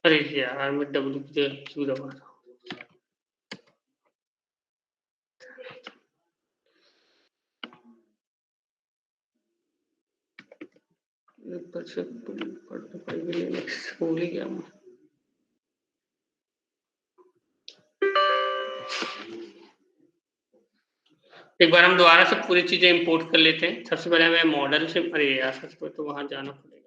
अरे यार मैं WQ दबा रहा हूँ। ऊपर से पढ़ने पड़ेगी, नेक्स्ट भूल ही गया मैं। एक बार हम दोबारा से पूरी चीजें इंपोर्ट कर लेते हैं। सबसे पहले हमें मॉडल से, अरे यार सबसे पहले तो वहां जाना पड़ेगा।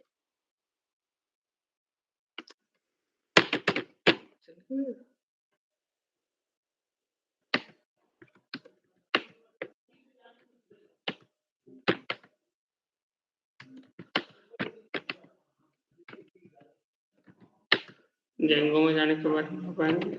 जेंगो में जाने के बाद हम पाएंगे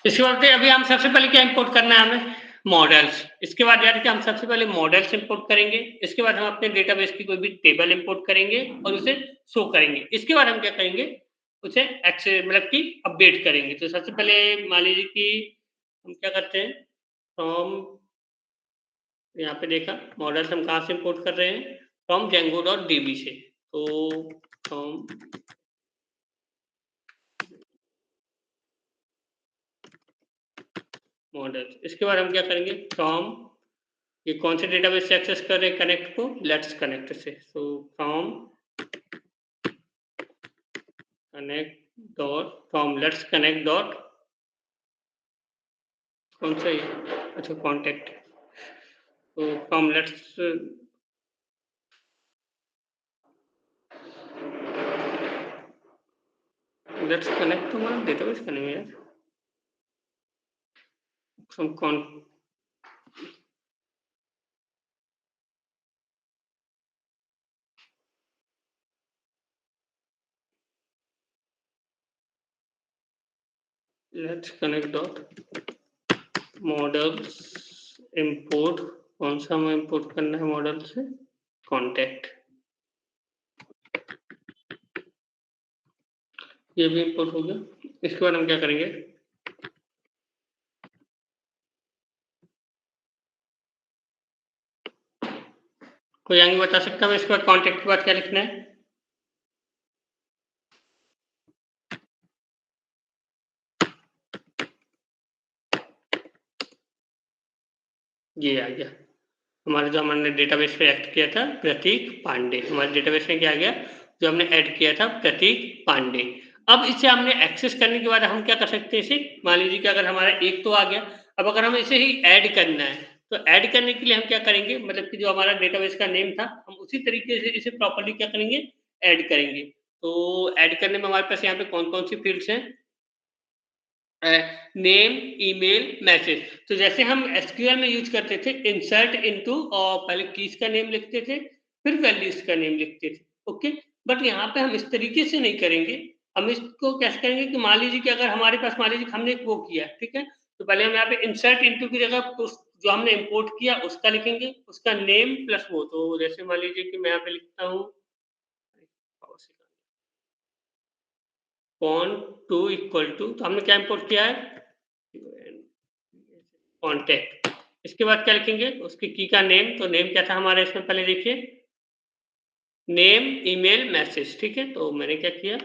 इसके बाद अभी हम सबसे पहले क्या इंपोर्ट करना है, हमें मॉडल्स। इसके बाद यार कि हम सबसे पहले मॉडल्स इंपोर्ट करेंगे। इसके बाद हम अपने डेटाबेस की कोई भी टेबल इंपोर्ट करेंगे और उसे शो करेंगे। इसके बाद हम क्या करेंगे, उसे एक्सेस मतलब कि अपडेट करेंगे। तो सबसे पहले मान लीजिए कि हम क्या करते हैं, फ्रॉम, यहाँ पे देखा मॉडल्स हम कहाँ से इंपोर्ट कर रहे हैं, फ्रॉम जेंगो.db से। तो फ्रॉम मॉडल्स, इसके बाद हम क्या करेंगे, फ्रॉम, ये कौन से डेटाबेस से एक्सेस कर रहे हैं कनेक्ट को, लेट्स कनेक्ट से। So from connect dot from let's connect dot कौन सा ये, अच्छा कॉन्टेक्ट, तो फ्रॉम लेट्स कनेक्ट, तो हमारा डेटाबेस का नहीं है यार, फ्रॉम कौन, let's connect dot models import, कौन सा हमें इंपोर्ट करना है मॉडल से, कॉन्टेक्ट, ये भी इंपोर्ट हो गया। इसके बाद हम क्या करेंगे, कोई आगे बता सकता है इसके बाद कॉन्टेक्ट के बाद क्या लिखना है? ये आ गया हमारे, जो हमने डेटाबेस पे ऐड किया था प्रतीक पांडे, हमारे डेटाबेस में क्या आ गया, जो हमने ऐड किया था प्रतीक पांडे। अब इसे हमने एक्सेस करने के बाद हम क्या कर सकते हैं, इसे मान लीजिए कि अगर हमारा एक तो आ गया, अब अगर हमें इसे ही ऐड करना है तो ऐड करने के लिए हम क्या करेंगे, मतलब कि जो हमारा डेटाबेस का नेम था हम उसी तरीके से इसे प्रॉपर्ली क्या करेंगे, ऐड करेंगे। तो ऐड करने में हमारे पास यहाँ पे कौन कौन सी फील्ड्स हैं, नेम, ईमेल, मैसेज। तो जैसे हम एसक्यूएल में यूज करते थे इंसर्ट इनटू, और पहले कीज का नेम लिखते थे फिर वैल्यूज का नेम लिखते थे, ओके। बट यहाँ पे हम इस तरीके से नहीं करेंगे, हम इसको कैसे करेंगे कि मान लीजिए कि अगर हमारे पास, मान लीजिए हमने वो किया, ठीक है, तो पहले हम यहाँ पे इंसर्ट इनटू की जगह जो हमने इंपोर्ट किया उसका लिखेंगे, उसका नेम प्लस वो, तो जैसे मान लीजिए कि मैं यहाँ पे लिखता हूँ टू इक्वल टू, तो हमने क्या इंपोर्ट किया है, कॉन्टेक्ट। इसके बाद क्या लिखेंगे, उसकी की का नेम, तो नेम क्या था हमारा इसमें, पहले देखिए नेम, ईमेल, मैसेज, ठीक है। तो मैंने क्या किया,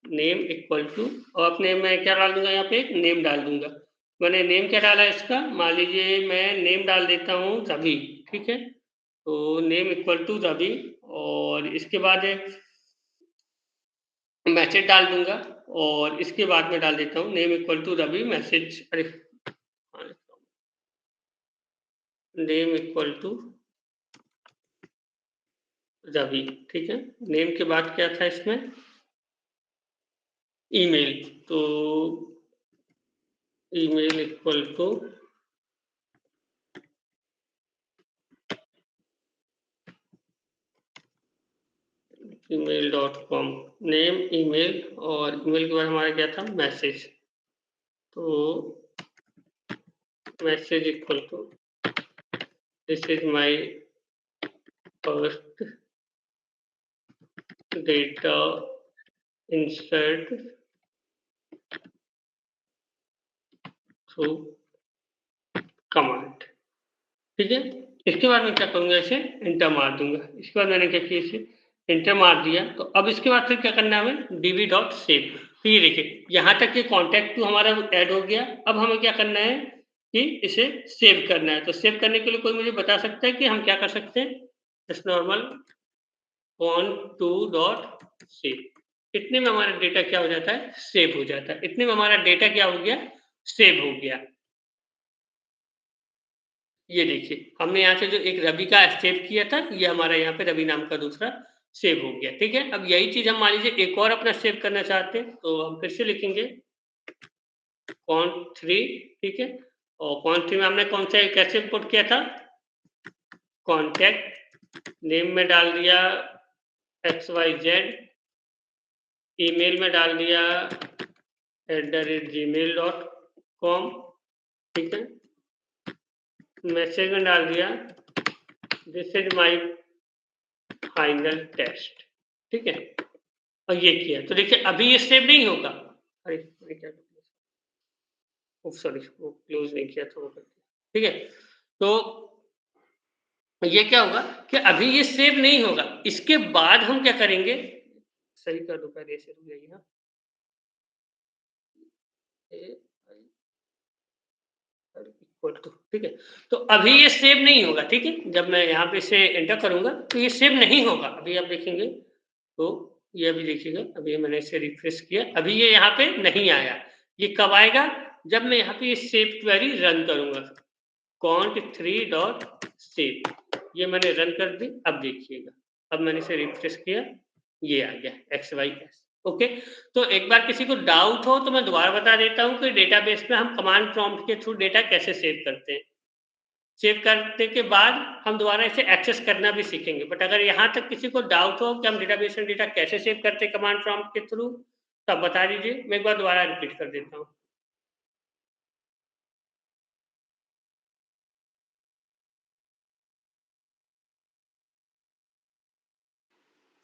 नेम इक्वल टू, और अपने मैं क्या डाल दूंगा, यहाँ पे एक नेम डाल दूंगा। मैंने नेम क्या डाला इसका, मान लीजिए मैं नेम डाल देता हूँ रवि, ठीक है, तो नेम इक्वल टू रवि, और इसके बाद मैसेज डाल दूंगा, और इसके बाद में डाल देता हूँ name equal to Ravi message, अरे नेम इक्वल टू रवि, ठीक है। नेम के बाद क्या था इसमें, ईमेल, तो email equal to email.com, name, email, और ईमेल के बाद हमारा क्या था, मैसेज, तो message equal to this is my first data insert through command, ठीक है। इसके बाद मैं क्या करूंगा, इसे एंटर मार दूंगा। इसके बाद मैंने क्या किया, इसे एंटर मार दिया, तो अब इसके बाद फिर क्या करना है हमें, db.save। तो ये देखिए यहाँ तक ये कॉन्टैक्ट टू हमारा ऐड हो गया। अब हमें क्या करना है कि इसे सेव करना है। तो सेव करने के लिए कोई मुझे बता सकता है कि हम क्या कर सकते हैं, जस्ट नॉर्मल on2.save, इतने में हमारा डेटा क्या हो जाता है, सेव हो जाता है। इतने में हमारा डेटा क्या हो गया, सेव हो गया। ये देखिए हमने यहाँ से जो एक रवि का सेव किया था, ये हमारा यहाँ पे रवि नाम का दूसरा सेव हो गया, ठीक है। अब यही चीज हम मान लीजिए एक और अपना सेव करना चाहते हैं, तो हम फिर से लिखेंगे cont3, ठीक है। और cont3 में हमने कौन सा कैसे इंपोर्ट किया था, कॉन्टेक्ट, नेम में डाल दिया XYZ, ईमेल में डाल दिया @gmail.com, ठीक है। मैसेज में डाल दिया this is my final test, ठीक है। और ये किया, तो देखिए अभी ये सेव नहीं होगा, अरे क्या, सॉरी वो क्लोज नहीं किया था वो, ठीक है। तो ये क्या होगा कि अभी ये सेव नहीं होगा। इसके बाद हम क्या करेंगे, सही कर दो पहले, ऐसे रुक जाइए ना, ठीक है। तो अभी ये सेव नहीं होगा, ठीक है। जब मैं यहाँ पे इसे एंटर करूंगा तो ये सेव नहीं होगा। अभी आप देखेंगे तो ये अभी देखिएगा, अभी मैंने इसे रिफ्रेश किया, अभी ये यहाँ पे नहीं आया। ये कब आएगा? जब मैं यहाँ पे ये सेव क्वेरी रन करूंगा, cont3.save, ये मैंने रन कर दी। अब देखिएगा, अब मैंने इसे रिफ्रेश किया, ये आ गया XYS। ओके, तो एक बार किसी को डाउट हो तो मैं दोबारा बता देता हूँ कि डेटाबेस में हम कमांड प्रॉम्प्ट के थ्रू डेटा कैसे सेव करते हैं। सेव करने के बाद हम दोबारा इसे एक्सेस करना भी सीखेंगे। बट अगर यहाँ तक किसी को डाउट हो कि हम डेटाबेस में डेटा कैसे सेव करते हैं कमांड प्रॉम्प्ट के थ्रू, तो आप बता दीजिए, मैं एक बार दोबारा रिपीट कर देता हूँ।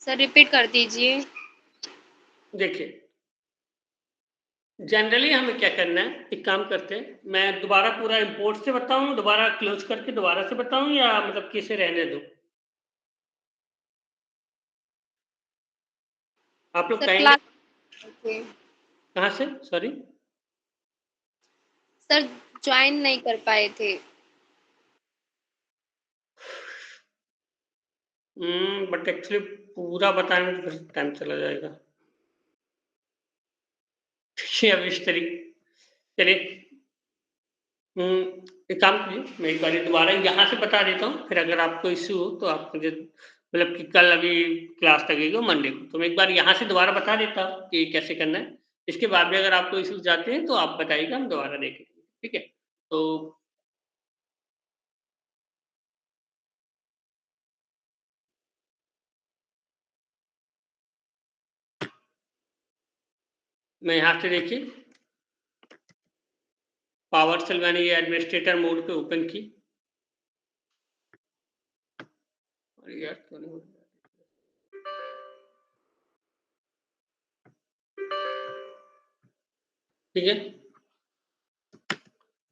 सर रिपीट कर दीजिए। देखिए, जनरली हमें क्या करना है, एक काम करते हैं, मैं दोबारा पूरा इंपोर्ट से बताऊं, दोबारा क्लोज करके दोबारा से बताऊं, या मतलब किसे रहने दूं? आप लोग सर कहेंगे क्लास कहाँ से? सॉरी सर ज्वाइन नहीं कर पाए थे। बट एक्चुअली पूरा बताने में फिर टाइम चला जाएगा। ठीक है, अब इस तरीके, चलिए एक काम कीजिए, मैं एक बार दोबारा यहाँ से बता देता हूँ, फिर अगर आपको इश्यू हो तो आप मुझे, मतलब कि कल अभी क्लास लगेगी मंडे को, तो मैं एक बार यहाँ से दोबारा बता देता हूँ कि कैसे करना है। इसके बाद भी अगर आपको इश्यूज जाते हैं तो आप बताइएगा, हम दोबारा देखेंगे। ठीक है, तो मैं यहाँ से देखिए, पावर सेल मैंने ये एडमिनिस्ट्रेटर मोड पे ओपन की, और यार क्यों नहीं हो रहा? ठीक है,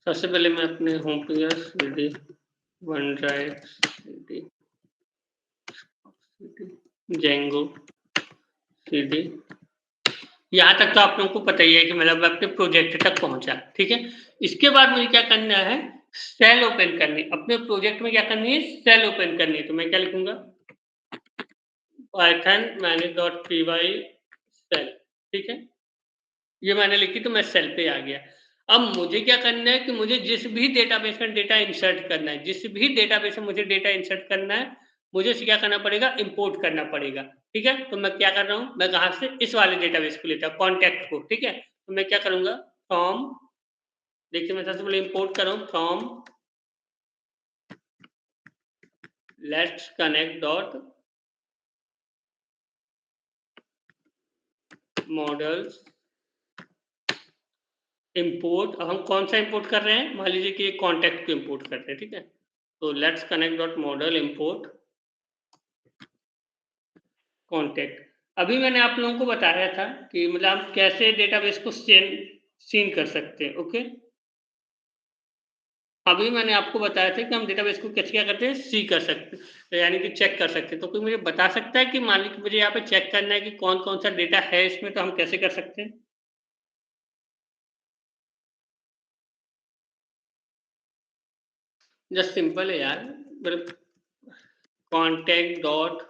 सबसे पहले मैं अपने home page CD one drive CD Django CD, यहाँ तक तो आप लोगों को पता ही है कि मतलब अपने प्रोजेक्ट तक पहुंचा। ठीक है, इसके बाद मुझे क्या करना है, सेल ओपन करनी, अपने प्रोजेक्ट में क्या करनी है, सेल ओपन करनी है। तो मैं क्या लिखूंगा, पाइथन manage.py सेल। ठीक है, ये मैंने लिखी तो मैं सेल पे आ गया। अब मुझे क्या करना है कि मुझे जिस भी डेटाबेस में डेटा इंसर्ट करना है, जिस भी डेटाबेस में मुझे डेटा इंसर्ट करना है, मुझे इसे क्या करना पड़ेगा, इंपोर्ट करना पड़ेगा। ठीक है, तो मैं क्या कर रहा हूँ, मैं कहाँ से, इस वाले डेटाबेस को लेता हूँ, कॉन्टैक्ट को। ठीक है, तो मैं क्या करूंगा, फ्रॉम, देखिए मैं सबसे पहले इंपोर्ट कर रहा हूँ, from let's connect dot models import. अब हम कौन सा इंपोर्ट कर रहे हैं, मान लीजिए कि कॉन्टैक्ट को इंपोर्ट करते हैं। ठीक है, तो let's connect dot model import contact. अभी मैंने आप लोगों को बताया था कि मतलब आप कैसे डेटाबेस को सीन कर सकते हैं। ओके, अभी मैंने आपको बताया था कि हम डेटाबेस को कैसे क्या करते हैं, सी कर सकते हैं, यानी कि चेक कर सकते हैं। तो कोई मुझे बता सकता है कि मान लीजिए मुझे यहाँ पे चेक करना है कि कौन कौन सा डेटा है इसमें, तो हम कैसे कर सकते हैं? जस्ट सिंपल है यार, मतलब contact dot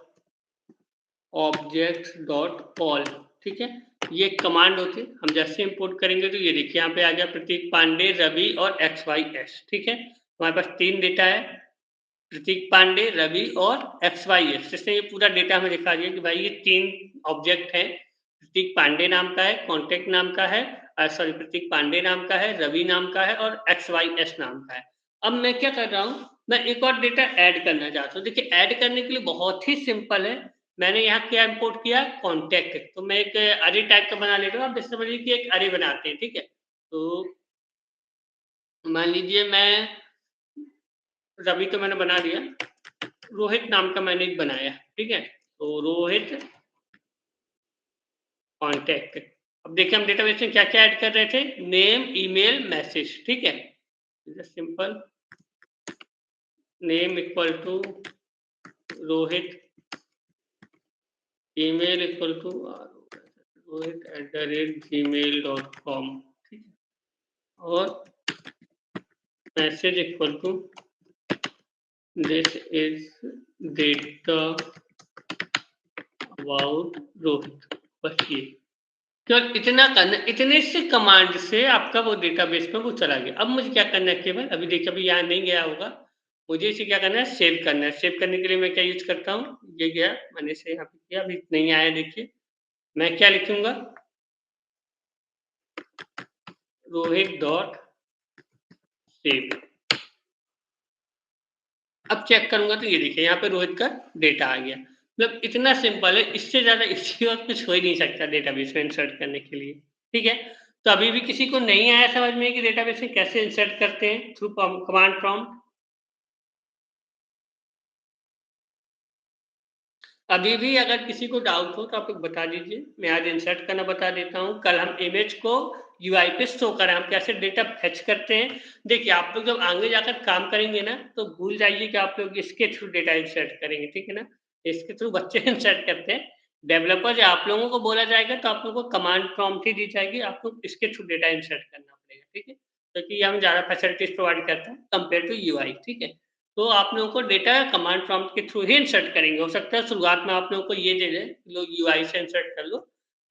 object dot all. ठीक है, ये कमांड होती है, हम जैसे इंपोर्ट करेंगे तो ये देखिए यहाँ पे आ गया प्रतीक पांडे, रवि और XYS। ठीक है, हमारे पास 3 डेटा है, प्रतीक पांडे, रवि और XYS। जिससे ये पूरा डेटा हमें दिखा दिया कि भाई ये 3 ऑब्जेक्ट हैं, प्रतीक पांडे नाम का है, कॉन्टैक्ट नाम का है, सॉरी प्रतीक पांडे नाम का है, रवि नाम का है और XYS नाम का है। अब मैं क्या कर रहा हूँ, मैं एक और डेटा ऐड करना चाहता हूँ। देखिए ऐड करने के लिए बहुत ही सिंपल है, मैंने यहाँ क्या इंपोर्ट किया, कॉन्टैक्ट। तो मैं एक अरे टाइप का बना लेता हूँ, आप जैसे समझिए कि एक अरे बनाते हैं। ठीक है, तो मान लीजिए मैं, रवि तो मैंने बना दिया, रोहित नाम का मैंने एक बनाया। ठीक है, तो रोहित कॉन्टैक्ट। अब देखिए हम डेटाबेस में क्या क्या ऐड कर रहे थे, नेम, ईमेल, मैसेज। ठीक है, simple name equal to Rohit, email equal to rohit@gmail.com। ठीक है, और message equal to this is data about Rohit, बस ये केवल इतना करना, इतने से कमांड से आपका वो डेटाबेस में वो चला गया। अब मुझे क्या करना है केवल, अभी देखिए अभी यहाँ नहीं गया होगा, मुझे इसे क्या करना है, सेव करना है। सेव करने के लिए मैं क्या यूज करता हूँ, ये गया, मैंने इसे यहाँ पे किया, अभी नहीं आया देखिए, मैं क्या लिखूंगा, रोहित डॉट सेव। अब चेक करूंगा तो ये देखिए यहाँ पे रोहित का डेटा आ गया। मतलब इतना सिंपल है, इससे ज्यादा इजी और कुछ हो ही नहीं सकता डेटाबेस में इंसर्ट करने के लिए। ठीक है, तो अभी भी किसी को नहीं आया समझ में कि डेटाबेस में कैसे इंसर्ट करते हैं थ्रू कमांड प्रॉम्प्ट? अभी भी अगर किसी को डाउट हो तो आप लोग बता दीजिए, मैं आज इंसर्ट करना बता देता हूँ। कल हम इमेज को यूआई पे शो करें, हम कैसे डेटा फेच करते हैं। देखिए आप लोग जब आगे जाकर काम करेंगे ना तो भूल जाइए कि आप लोग इसके थ्रू डेटा इंसर्ट करेंगे, ठीक है ना। इसके थ्रू बच्चे इंसर्ट करते हैं, डेवलपर या आप लोगों को बोला जाएगा तो आप लोगों को कमांड प्रॉम्प्ट ही दी जाएगी, आप लोग इसके थ्रू डेटा इंसर्ट करना पड़ेगा, ठीक है। क्योंकि हम ज़्यादा फैसिलिटीज प्रोवाइड करते हैं कंपेयर टू यूआई, ठीक है। तो आप लोगों को डेटा कमांड प्रॉम्प्ट के थ्रू ही इंसर्ट करेंगे। हो सकता है शुरुआत में आप लोगों को ये दे दें, लोग यूआई से इंसर्ट कर लो,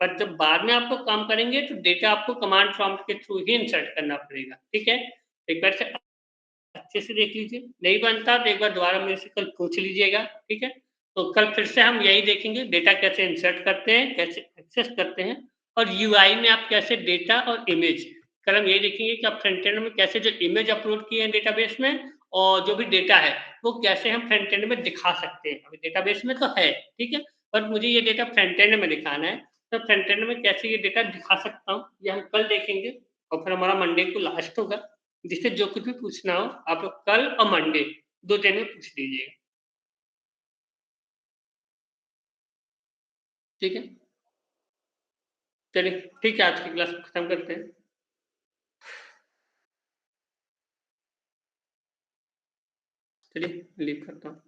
पर जब बाद में आप लोग काम करेंगे तो डेटा आपको कमांड प्रॉम्प्ट के थ्रू ही इंसर्ट करना पड़ेगा, ठीक है। एक बार से अच्छे से देख लीजिए, नहीं बनता तो एक बार दोबारा मेरे से कल पूछ लीजिएगा, ठीक है। तो कल फिर से हम यही देखेंगे, डेटा कैसे इंसर्ट करते हैं, कैसे एक्सेस करते हैं, और यूआई में आप कैसे डेटा और इमेज, कल हम यही देखेंगे कि आप फ्रंट एंड में कैसे जो इमेज अपलोड किए हैं डेटाबेस में और जो भी डेटा है वो कैसे हम फ्रंट एंड में दिखा सकते हैं। अभी डेटाबेस में तो है, ठीक है, पर मुझे ये डेटा फ्रंट एंड में दिखाना है, तो फ्रंट एंड में कैसे ये डेटा दिखा सकता हूँ ये हम कल देखेंगे। और फिर हमारा मंडे को लास्ट होगा, जिससे जो कुछ भी पूछना हो आप लोग कल और मंडे 2 दिन में पूछ लीजिएगा, ठीक है। चलिए ठीक है, आज की क्लास खत्म करते हैं। चलिए लीव करता हूँ।